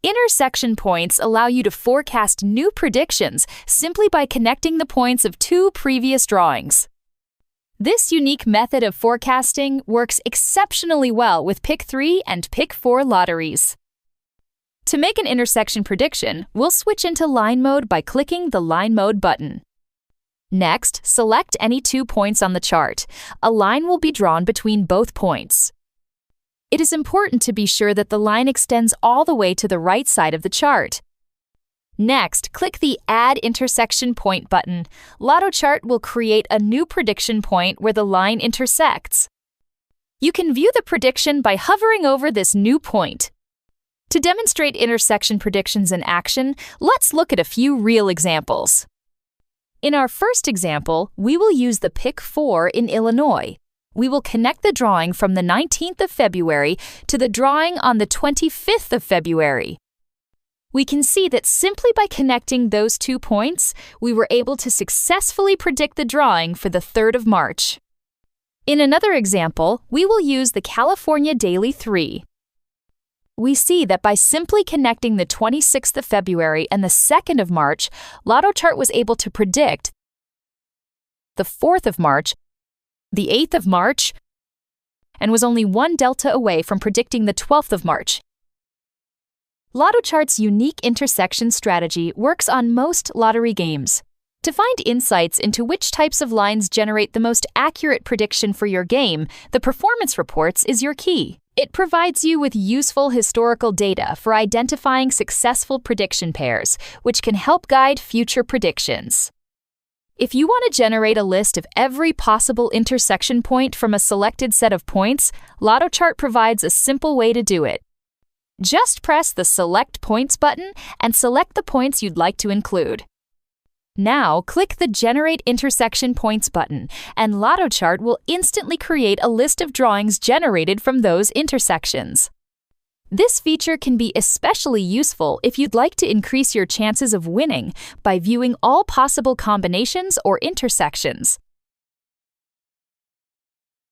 Intersection points allow you to forecast new predictions simply by connecting the points of two previous drawings. This unique method of forecasting works exceptionally well with Pick 3 and Pick 4 lotteries. To make an intersection prediction, we'll switch into line mode by clicking the Line Mode button. Next, select any 2 points on the chart. A line will be drawn between both points. It is important to be sure that the line extends all the way to the right side of the chart. Next, click the Add Intersection Point button. Lotto Chart will create a new prediction point where the line intersects. You can view the prediction by hovering over this new point. To demonstrate intersection predictions in action, let's look at a few real examples. In our first example, we will use the Pick 4 in Illinois. We will connect the drawing from the 19th of February to the drawing on the 25th of February. We can see that simply by connecting those 2 points, we were able to successfully predict the drawing for the 3rd of March. In another example, we will use the California Daily 3. We see that by simply connecting the 26th of February and the 2nd of March, Lotto Chart was able to predict the 4th of March, the 8th of March, and was only 1 delta away from predicting the 12th of March. Lotto Chart's unique intersection strategy works on most lottery games. To find insights into which types of lines generate the most accurate prediction for your game, the Performance Reports is your key. It provides you with useful historical data for identifying successful prediction pairs, which can help guide future predictions. If you want to generate a list of every possible intersection point from a selected set of points, Lotto Chart provides a simple way to do it. Just press the Select Points button and select the points you'd like to include. Now, click the Generate Intersection Points button, and Lotto Chart will instantly create a list of drawings generated from those intersections. This feature can be especially useful if you'd like to increase your chances of winning by viewing all possible combinations or intersections.